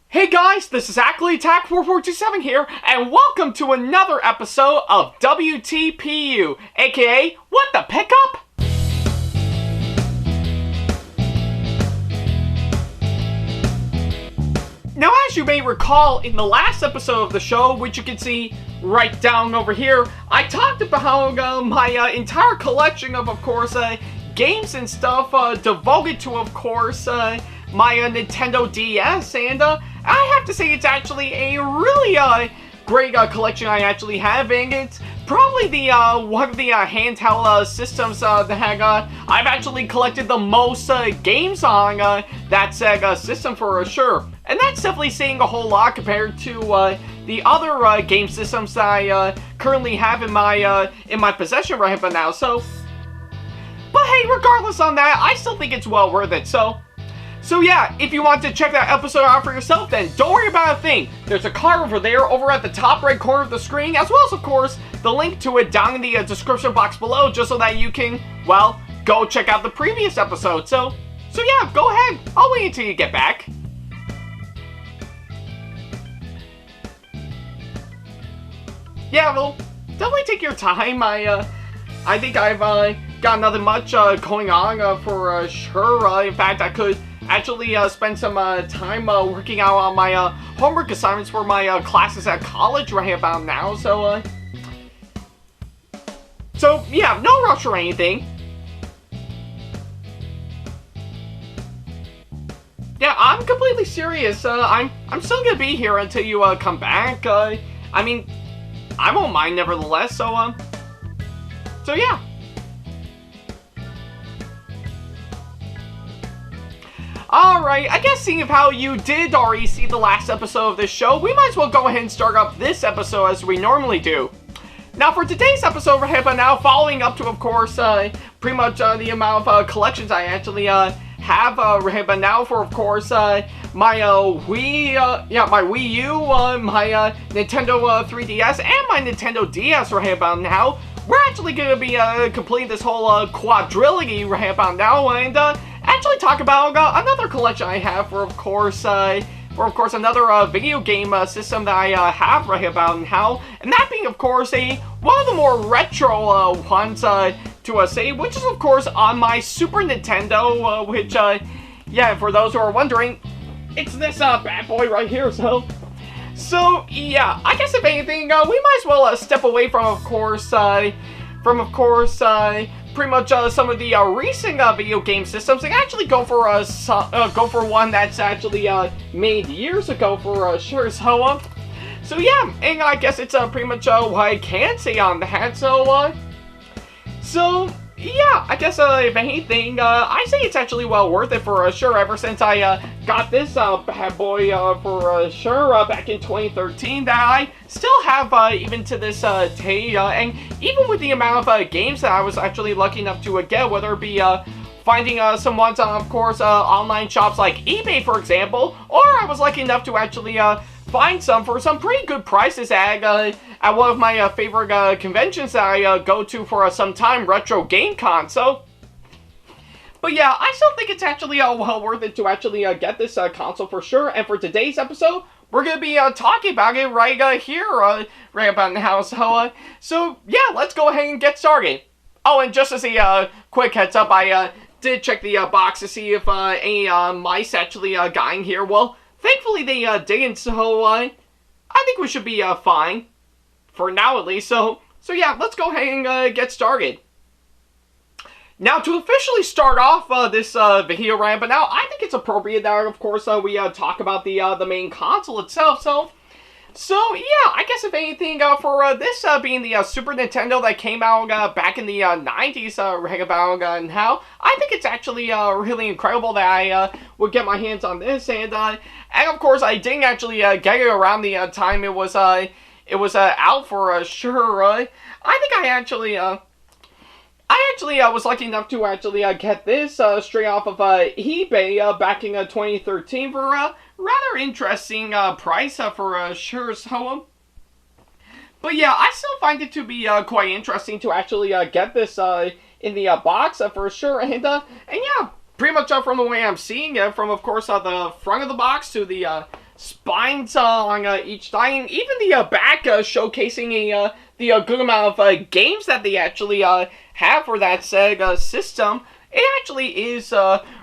Hey guys, this is Ackley SamAttack4427 here, and welcome to another episode of WTPU, aka What the Pickup? Now, as you may recall, in the last episode of the show, which you can see right down over here, I talked about how my entire collection of course, games and stuff devoted to, of course, my Nintendo DS, and I have to say it's actually a really great collection I actually have, and it's probably the one of the handheld systems that I've actually collected the most games on that Sega system for sure. And that's definitely saying a whole lot compared to the other game systems that I currently have in my possession right now. So, but hey, regardless on that, I still think it's well worth it. So yeah, if you want to check that episode out for yourself, then don't worry about a thing. There's a card over there, over at the top right corner of the screen, as well as, of course, the link to it down in the description box below, just so that you can, well, go check out the previous episode. So yeah, go ahead. I'll wait until you get back. Yeah, well, definitely take your time. I think I've got nothing much going on for sure. In fact, I could actually spend some time working out on my homework assignments for my classes at college right about now. So yeah, no rush or anything. Yeah, I'm completely serious. I'm still gonna be here until you come back. I mean, I won't mind nevertheless. So yeah. Alright, I guess seeing how you did already see the last episode of this show, we might as well go ahead and start up this episode as we normally do. Now, for today's episode, we're now following up to, of course, pretty much the amount of collections I actually have right now for, of course, my Wii, my Wii U, my Nintendo 3DS, and my Nintendo DS right about now. We're actually going to be completing this whole quadrilogy right about now, and actually talk about another collection I have for, of course, another video game system that I have right about now, and that being, of course, one of the more retro ones to say, which is, of course, on my Super Nintendo, which, yeah, for those who are wondering, it's this bad boy right here. So yeah, I guess if anything, we might as well step away from, of course, pretty much some of the recent video game systems, and actually go for one that's actually made years ago for sure. So yeah, and I guess it's pretty much what I can say on that. So yeah, I guess if anything, I say it's actually well worth it for sure. Ever since I got this bad boy for sure back in 2013, that I still have even to this day, and even with the amount of games that I was actually lucky enough to get, whether it be finding some ones on, of course, online shops like eBay, for example, or I was lucky enough to actually find some for some pretty good prices at one of my favorite conventions that I go to for some time, Retro Game Con. So, but yeah, I still think it's actually well worth it to actually get this console for sure. And for today's episode, we're going to be talking about it right here, right about now. So yeah, let's go ahead and get started. Oh, and just as a quick heads up, I did check the box to see if any mice actually got in here. Well, thankfully they didn't, so I think we should be fine. For now, at least. So yeah, let's go ahead and get started. Now, to officially start off this video right but now, I think it's appropriate that, of course, we talk about the main console itself. So yeah, I guess if anything, for this being the Super Nintendo that came out back in the 90s, right about now, I think it's actually really incredible that I would get my hands on this, and of course, I didn't actually get it around the time it was out for sure. I think I actually was lucky enough to actually get this straight off of eBay back in 2013 for a rather interesting price for sure. So, but yeah, I still find it to be quite interesting to actually get this in the box for sure. And yeah, pretty much from the way I'm seeing it, from of course the front of the box to the spines on each side, and even the back showcasing the good amount of games that they actually have for that Sega system. It actually is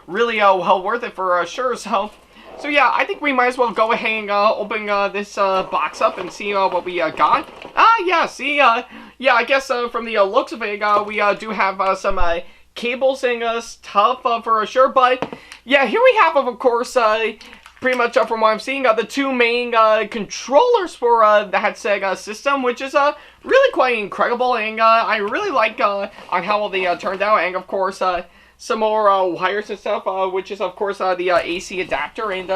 really well worth it for sure. So yeah, I think we might as well go ahead and open this box up and see what we got. Yeah, see, yeah, I guess from the looks of it, we do have some cables and stuff for sure. But yeah, here we have, of course, pretty much from what I'm seeing, the two main controllers for that Sega system, which is really quite incredible, and I really like on how well they turned out, and of course some more wires and stuff, which is of course the AC adapter, and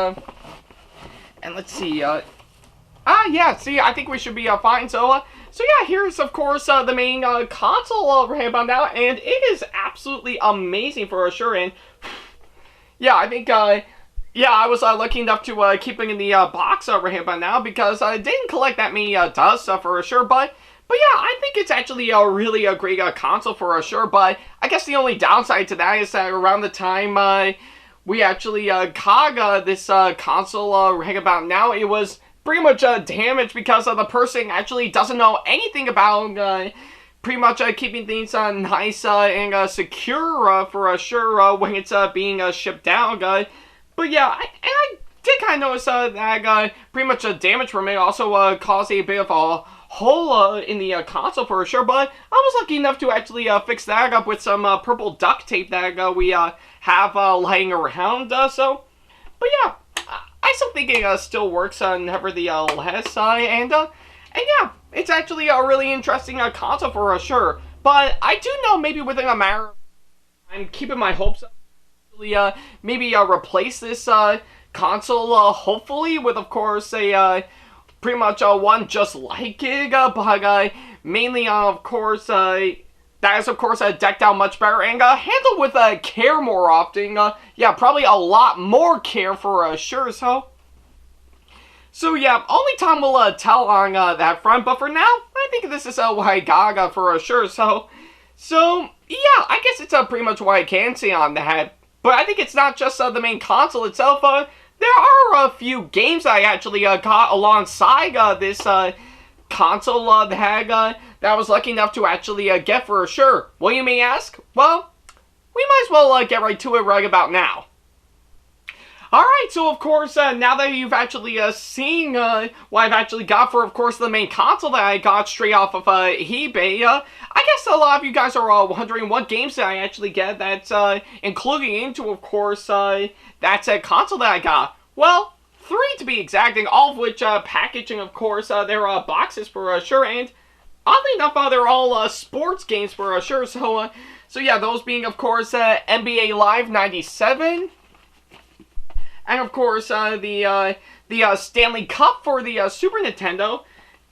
let's see, yeah, see, I think we should be fine. So yeah, here's of course the main console right about now, and it is absolutely amazing for sure. And yeah, I think yeah, I was lucky enough to keep it in the box right here by now, because I didn't collect that many dust for sure. But yeah, I think it's actually a really great console for sure. But I guess the only downside to that is that around the time we actually got this console right about now, it was pretty much damaged because the person actually doesn't know anything about pretty much keeping things nice and secure for sure when it's being shipped down. But yeah, I did kind of notice that pretty much damage from it also caused a bit of a hole in the console for sure. But I was lucky enough to actually fix that up with some purple duct tape that we have laying around. But yeah, I still think it still works nevertheless. And yeah, it's actually a really interesting console for sure. But I do know maybe within a matter of time, I'm keeping my hopes up. Maybe replace this console hopefully with of course a pretty much one just like it, but mainly of course that is of course decked out much better and handled with care more often. Yeah, probably a lot more care for sure. So yeah, only time will tell on that front, but for now I think this is what I got for sure. So yeah, I guess it's pretty much what I can say on that. But I think it's not just the main console itself. There are a few games I actually got alongside this console that I was lucky enough to actually get for sure. Well, you may ask? Well, we might as well get right to it right about now. Alright, so of course, now that you've actually seen what I've actually got for, of course, the main console that I got straight off of eBay, I guess a lot of you guys are wondering what games that I actually get that's including into, of course, that console that I got. Well, 3 to be exact, and all of which packaging, of course, they're boxes for sure, and oddly enough, they're all sports games for sure. So yeah, those being, of course, NBA Live 97. And of course, the Stanley Cup for the Super Nintendo,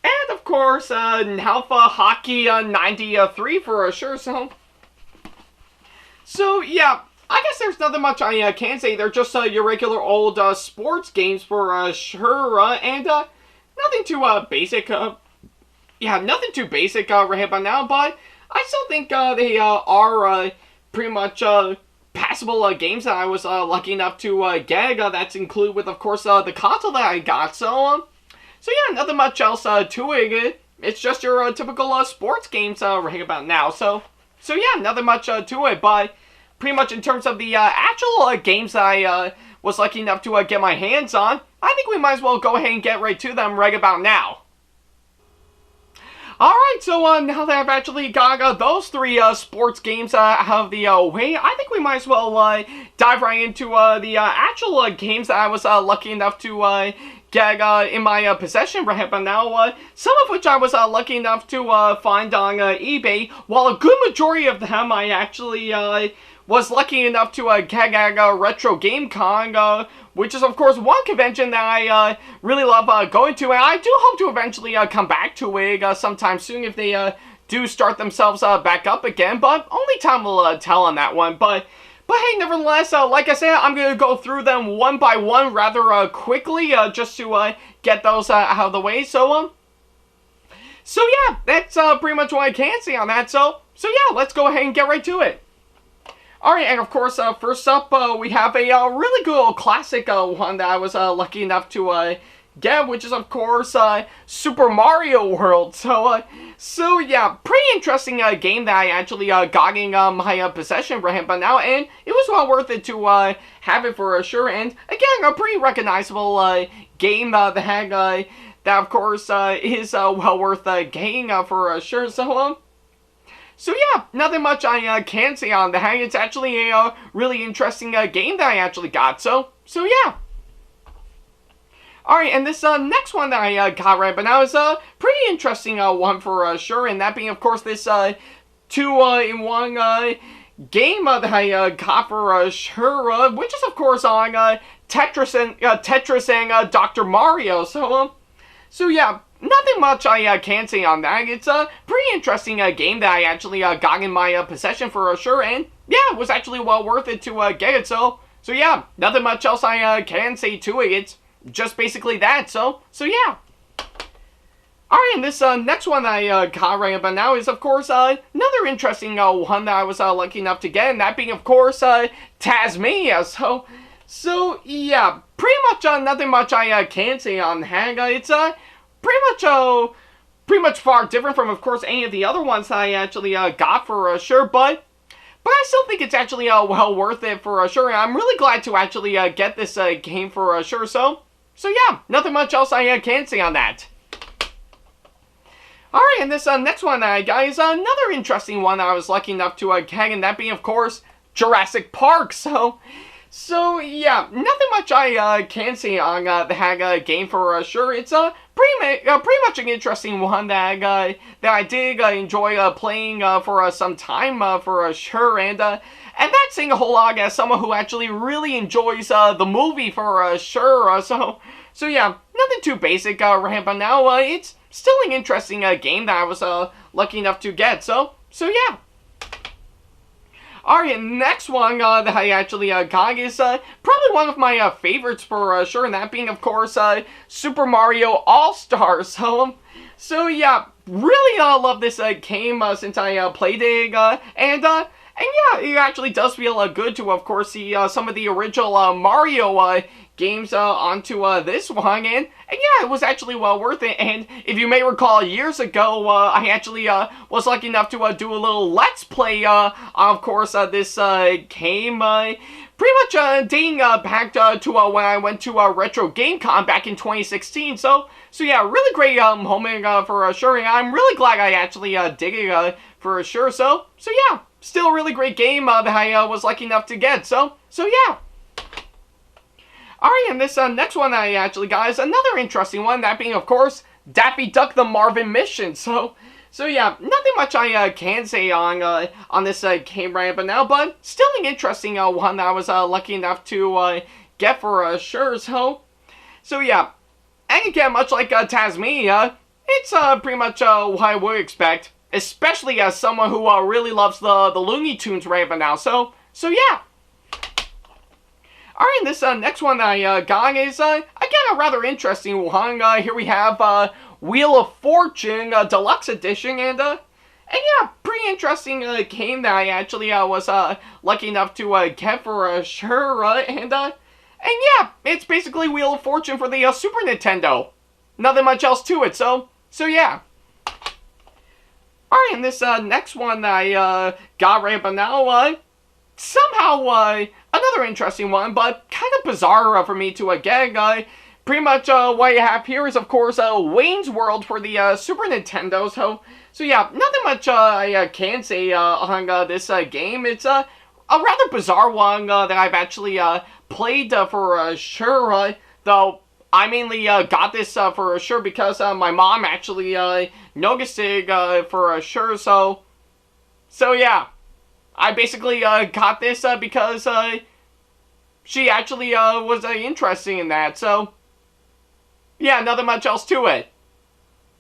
and of course, Alpha Hockey 93 for sure. So yeah, I guess there's nothing much I can say. They're just your regular old sports games for sure, and nothing too basic. Yeah, nothing too basic right here by now. But I still think they are pretty much passable games that I was lucky enough to get. That's included with, of course, the console that I got. So yeah, nothing much else to it. It's just your typical sports games right about now. So yeah, nothing much to it. But pretty much in terms of the actual games that I was lucky enough to get my hands on, I think we might as well go ahead and get right to them right about now. Alright, so now that I've actually got those 3 sports games out of the way, I think we might as well dive right into the actual games that I was lucky enough to get in my possession right now. Some of which I was lucky enough to find on eBay, while a good majority of them I actually was lucky enough to get at Retro Game Con, which is, of course, one convention that I really love going to, and I do hope to eventually come back to it sometime soon if they do start themselves back up again, but only time will tell on that one. But hey, nevertheless, like I said, I'm going to go through them one by one rather quickly, just to get those out of the way. So yeah, that's pretty much what I can say on that. So yeah, let's go ahead and get right to it. Alright, and of course, first up, we have a really good old classic one that I was lucky enough to get, which is, of course, Super Mario World. So yeah, pretty interesting game that I actually got in my possession right by now, and it was well worth it to have it for sure. And again, a pretty recognizable game that of course, is well worth getting for sure. So yeah, nothing much I can say on that. It's actually a really interesting game that I actually got. So yeah. Alright, and this next one that I got right now is a pretty interesting one for sure, and that being, of course, this 2-in-1 game that I got for sure, which is, of course, on Tetris and Dr. Mario. So yeah, nothing much I can say on that. It's a pretty interesting game that I actually got in my possession for sure, and yeah, it was actually well worth it to get it. So yeah, nothing much else I can say to it. It's just basically that. So yeah. Alright, and this next one I got right about now is, of course, another interesting one that I was lucky enough to get, and that being, of course, Tasmania. So yeah, pretty much nothing much I can say on that. It's pretty much far different from, of course, any of the other ones that I actually got for sure, but I still think it's actually well worth it for sure. And I'm really glad to actually get this game for sure. So yeah, nothing much else I can say on that. Alright, and this next one that I got is another interesting one that I was lucky enough to get, and that being, of course, Jurassic Park. So yeah, nothing much I can say on the game for sure. It's pretty much an interesting one that I did enjoy playing for some time for sure, and that's saying a whole lot as someone who actually really enjoys the movie for sure. So yeah, nothing too basic right by now. It's still an interesting game that I was lucky enough to get. So yeah. Alright, next one that I actually got is probably one of my favorites for sure, and that being, of course, Super Mario All-Stars. So yeah, really love this game since I played it, and yeah, it actually does feel good to, of course, see some of the original Mario games onto this one, and yeah, it was actually well worth it. And if you may recall, years ago, I actually was lucky enough to do a little Let's Play, of course, this game, pretty much dating back to when I went to Retro Game Con back in 2016. So yeah, really great moment for sure, and I'm really glad I actually did it for sure. So yeah, still a really great game that I was lucky enough to get. So yeah. Alright, and this next one I actually got is another interesting one, that being, of course, Daffy Duck the Marvin Mission. So yeah, nothing much I can say on this game right now, but still an interesting one that I was lucky enough to get for sure. So yeah, and again, much like Tasmania, it's pretty much what I would expect, especially as someone who really loves the Looney Tunes right now. So yeah. Alright, this next one that I got is, again, a rather interesting one. Here we have Wheel of Fortune Deluxe Edition, and yeah, pretty interesting game that I actually was lucky enough to get for sure, and yeah, it's basically Wheel of Fortune for the Super Nintendo. Nothing much else to it, so yeah. Alright, and this next one that I got right about now, somehow another interesting one, but kind of bizarre for me to get. Pretty much what you have here is, of course, Wayne's World for the Super Nintendo. So yeah, nothing much I can say on this game. It's a rather bizarre one that I've actually played for sure. Though I mainly got this for sure because my mom actually noticed it for sure. So yeah. I basically got this because she actually was interested in that. So yeah, nothing much else to it.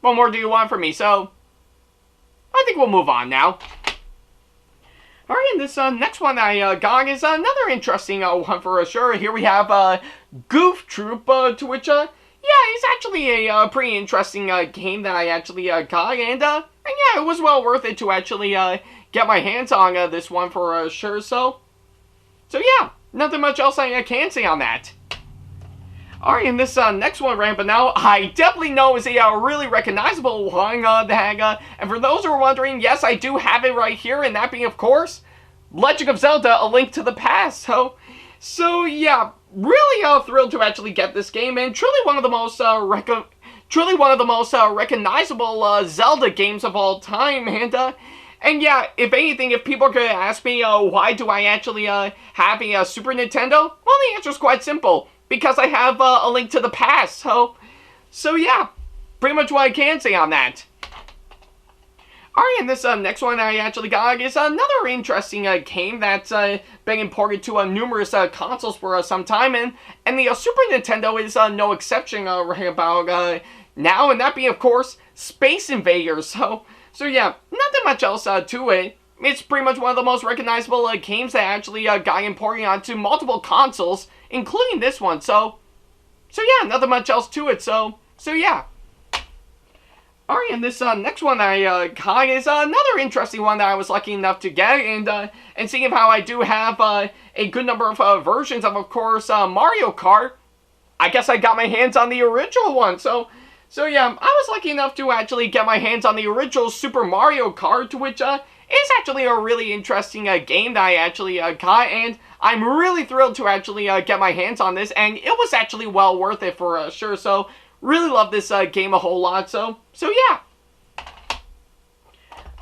What more do you want from me? So I think we'll move on now. Alright, and this next one I got is another interesting one for sure. Here we have Goof Troop, to which yeah, it's actually a pretty interesting game that I actually got, and yeah, it was well worth it to actually get my hands on this one for sure. So yeah, nothing much else I can say on that. Alright, and this next one, right, but now I definitely know is a really recognizable one, and for those who are wondering, yes, I do have it right here, and that being, of course, Legend of Zelda: A Link to the Past. So yeah, really thrilled to actually get this game, and truly one of the most recognizable Zelda games of all time, and yeah, if anything, if people could ask me, why do I actually have a Super Nintendo? Well, the answer is quite simple. Because I have A Link to the Past. So yeah, pretty much what I can say on that. Alright, and this next one I actually got is another interesting game that's been ported to numerous consoles for some time, and the Super Nintendo is no exception right about now, and that being, of course, Space Invaders. So yeah, nothing much else to it. It's pretty much one of the most recognizable games that actually got imported onto multiple consoles, including this one. So yeah, nothing much else to it. So yeah. Alright, and this next one I got is another interesting one that I was lucky enough to get, and seeing how I do have a good number of versions of course, Mario Kart, I guess I got my hands on the original one. So yeah, I was lucky enough to actually get my hands on the original Super Mario Kart, which is actually a really interesting game that I actually got, and I'm really thrilled to actually get my hands on this, and it was actually well worth it for sure. So really love this game a whole lot. So yeah.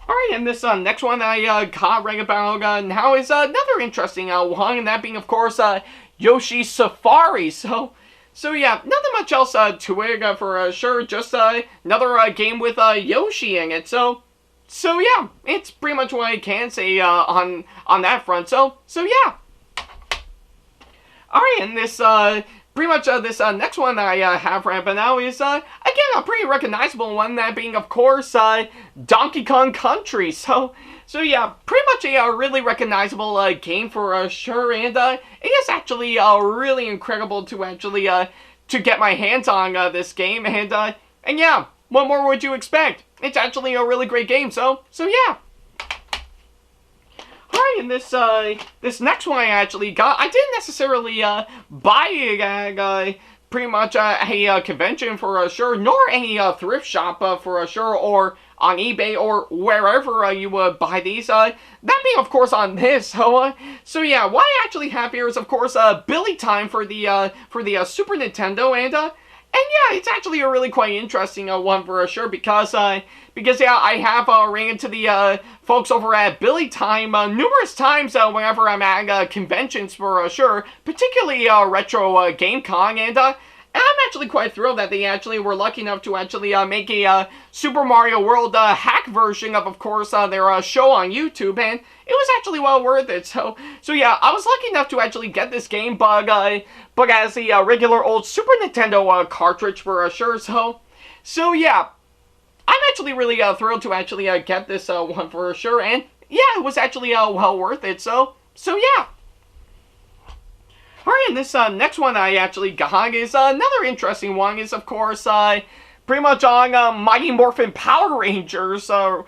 Alright, and this next one that I got right about now is another interesting one, and that being, of course, Yoshi's Safari. So yeah, nothing much else to it for sure. Just another game with Yoshi in it. So yeah, it's pretty much what I can say on that front. So yeah. Alright, and this pretty much this next one I have right now is again a pretty recognizable one, that being, of course, Donkey Kong Country. So yeah, pretty much a really recognizable game for sure, and it is actually really incredible to actually to get my hands on this game, and yeah, what more would you expect? It's actually a really great game. So yeah. Alright, and this next one I actually got, I didn't necessarily buy it at pretty much a convention for sure, nor any thrift shop for sure, or on eBay or wherever you would buy these. That being, of course, on this. So yeah, what I actually have here is, of course, Billy Time for the Super Nintendo, and yeah, it's actually a really quite interesting one for sure, because yeah, I have ran into the folks over at Billy Time numerous times whenever I'm at conventions for sure, particularly Retro GameCon, and I'm actually quite thrilled that they actually were lucky enough to actually make a Super Mario World hack version of course, their show on YouTube, and it was actually well worth it. So yeah, I was lucky enough to actually get this game, but as the regular old Super Nintendo cartridge for sure. So yeah, I'm actually really thrilled to actually get this one for sure, and yeah, it was actually well worth it. So yeah. Alright, and this next one I actually got is another interesting one, is of course pretty much on Mighty Morphin Power Rangers. So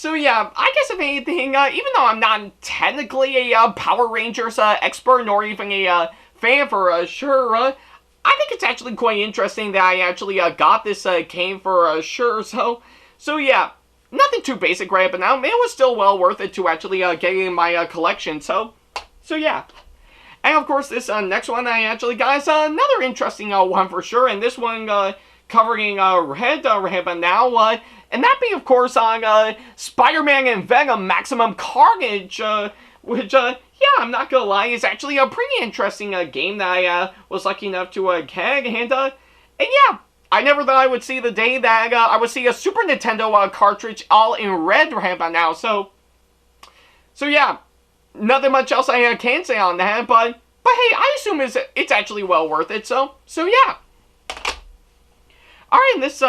yeah, I guess if anything, even though I'm not technically a Power Rangers expert, nor even a fan for sure, I think it's actually quite interesting that I actually got this game for sure. So yeah, nothing too basic right but now, it was still well worth it to actually get in my collection. So yeah. And of course, this next one I actually got is another interesting one for sure, and this one covering Red but now, and that being, of course, on Spider-Man and Venom Maximum Carnage, which, yeah, I'm not gonna lie, is actually a pretty interesting game that I was lucky enough to get, and yeah, I never thought I would see the day that I would see a Super Nintendo cartridge all in red right by now. So yeah. Nothing much else I can say on that, but hey, I assume it's actually well worth it. So yeah. Alright, and this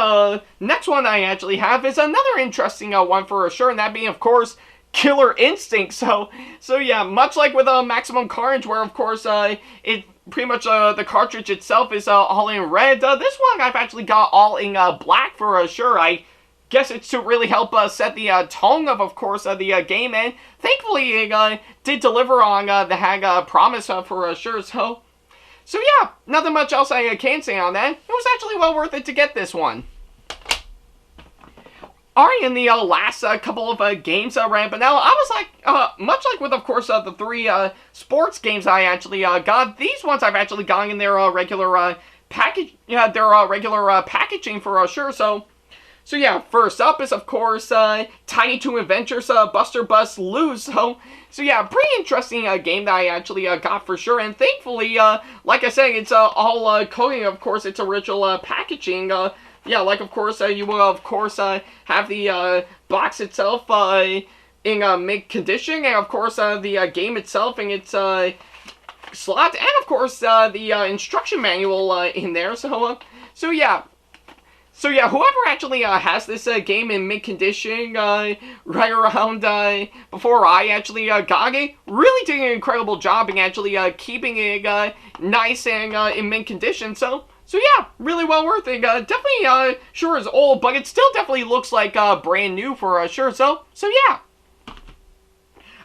next one I actually have is another interesting one for sure, and that being, of course, Killer Instinct. So yeah, much like with Maximum Carnage, where of course it pretty much the cartridge itself is all in red. This one I've actually got all in black for sure. I guess it's to really help set the tone of course, the game, and thankfully it did deliver on the hag promise for sure. So yeah, nothing much else I can say on that. It was actually well worth it to get this one. Alright, in the last couple of games ramping now, I was like, much like with, of course, the 3 sports games I actually got, these ones I've actually gotten in their regular package, regular packaging for sure. So yeah, first up is, of course, Tiny Toon Adventures Buster Bust Loose. So yeah, pretty interesting game that I actually got for sure. And thankfully, like I said, it's all coating, of course, its original packaging. Yeah, like, of course, you will, of course, have the box itself in mint condition, and, of course, the game itself in its slot, and, of course, the instruction manual in there. So yeah, whoever actually has this game in mint condition right around before I actually got it, really did an incredible job in actually keeping it nice and in mint condition. So yeah, really well worth it. Definitely sure is old, but it still definitely looks like brand new for sure. So yeah.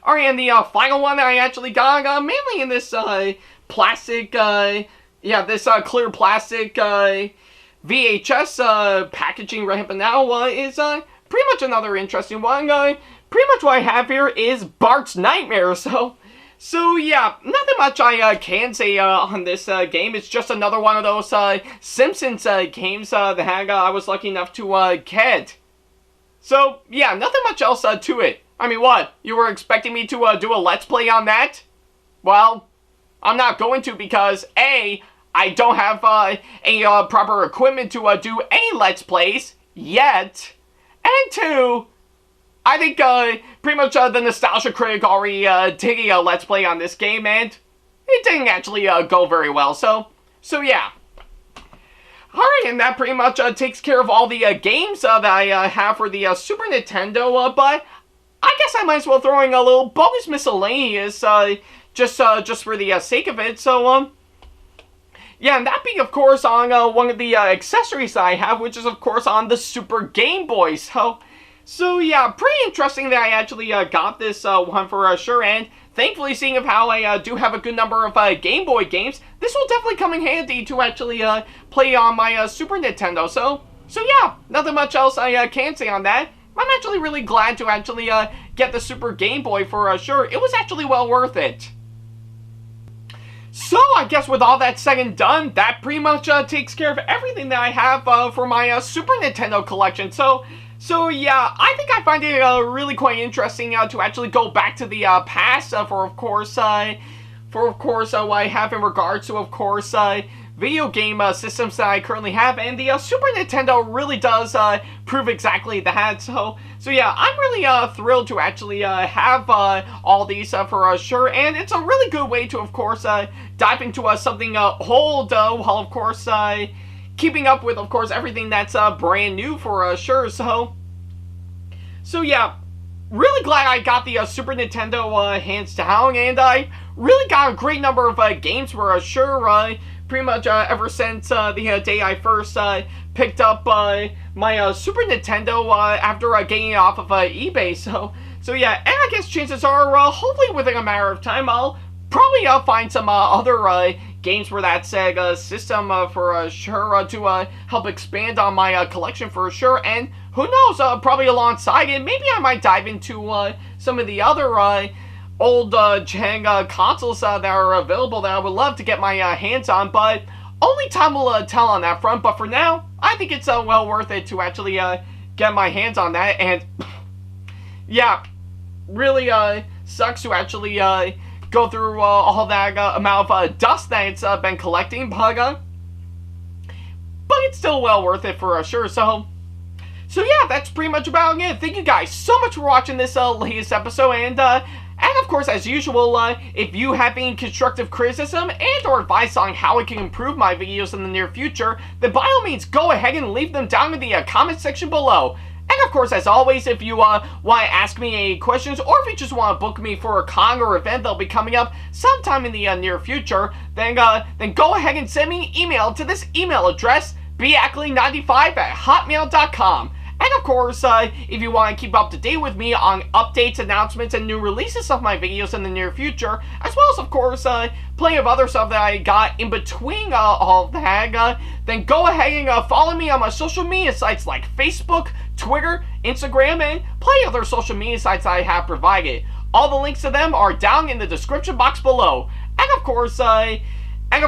Alright, and the final one that I actually got, mainly in this plastic, this clear plastic VHS packaging right now is pretty much another interesting one. Pretty much what I have here is Bart's Nightmare. So yeah, nothing much I can say on this game. It's just another one of those Simpsons games that I was lucky enough to get. So yeah, nothing much else to it. I mean, what? You were expecting me to do a Let's Play on that? Well, I'm not going to because A, I don't have any proper equipment to do any Let's Plays yet, and 2, I think pretty much the Nostalgia Critic already did a Let's Play on this game, and it didn't actually go very well, so yeah. Alright, and that pretty much takes care of all the games that I have for the Super Nintendo, but I guess I might as well throw in a little bonus miscellaneous, just for the sake of it. So, yeah, and that being, of course, on one of the accessories that I have, which is, of course, on the Super Game Boy. So yeah, pretty interesting that I actually got this one for sure, and thankfully, seeing of how I do have a good number of Game Boy games, this will definitely come in handy to actually play on my Super Nintendo. So yeah, nothing much else I can say on that. I'm actually really glad to actually get the Super Game Boy for sure. It was actually well worth it. So, I guess with all that said and done, that pretty much takes care of everything that I have for my Super Nintendo collection. So yeah, I think I find it really quite interesting to actually go back to the past for of course what I have in regards to, of course, video game systems that I currently have, and the Super Nintendo really does prove exactly that. So yeah, I'm really thrilled to actually have all these for sure, and it's a really good way to, of course, dive into something old, while, of course, keeping up with, of course, everything that's brand new for sure. So yeah, really glad I got the Super Nintendo hands down, and I really got a great number of games for sure. Pretty much ever since the day I first picked up my Super Nintendo after getting it off of eBay. So yeah, and I guess chances are, hopefully within a matter of time, I'll probably find some other games for that Sega system for sure to help expand on my collection for sure. And who knows, probably alongside it, maybe I might dive into some of the other old gen consoles that are available that I would love to get my hands on, but only time will tell on that front. But for now, I think it's well worth it to actually get my hands on that. And yeah, really sucks to actually go through all that amount of dust that it's been collecting, but it's still well worth it for sure. So yeah, that's pretty much about it. Thank you guys so much for watching this latest episode, and of course, as usual, if you have any constructive criticism and or advice on how I can improve my videos in the near future, then by all means, go ahead and leave them down in the comment section below. And of course, as always, if you want to ask me any questions, or if you just want to book me for a con or event that'll be coming up sometime in the near future, then go ahead and send me an email to this email address, backley95@hotmail.com. And of course, if you want to keep up to date with me on updates, announcements, and new releases of my videos in the near future, as well as, of course, plenty of other stuff that I got in between all of that, then go ahead and follow me on my social media sites like Facebook, Twitter, Instagram, and plenty of other social media sites I have provided. All the links to them are down in the description box below. And of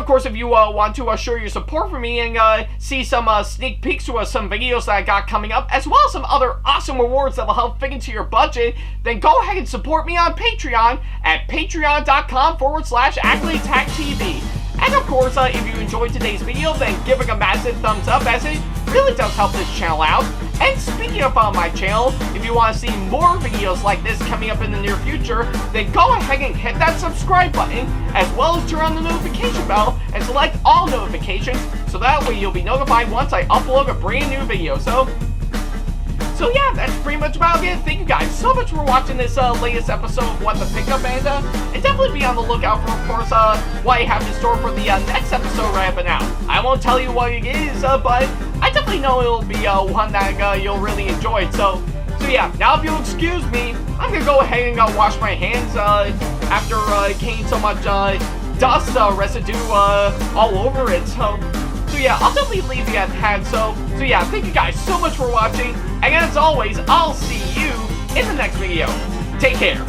course, if you want to show your support for me and see some sneak peeks to some videos that I got coming up, as well as some other awesome rewards that will help fit into your budget, then go ahead and support me on Patreon at patreon.com/AckleyTagTV. And of course, if you enjoyed today's video, then give it a massive thumbs up, as it really does help this channel out. And speaking of my channel, if you want to see more videos like this coming up in the near future, then go ahead and hit that subscribe button, as well as turn on the notification bell and select all notifications, so that way you'll be notified once I upload a brand new video. So yeah, that's pretty much about it. Thank you guys so much for watching this latest episode of What the Pickup, and definitely be on the lookout for, of course, what I have in store for the next episode ramping out. I won't tell you what it is, but I definitely know it'll be one that you'll really enjoy. So yeah, now if you'll excuse me, I'm gonna go ahead and wash my hands after getting so much dust residue all over it. So yeah, I'll definitely leave you at that. So yeah, thank you guys so much for watching, and as always, I'll see you in the next video. Take care.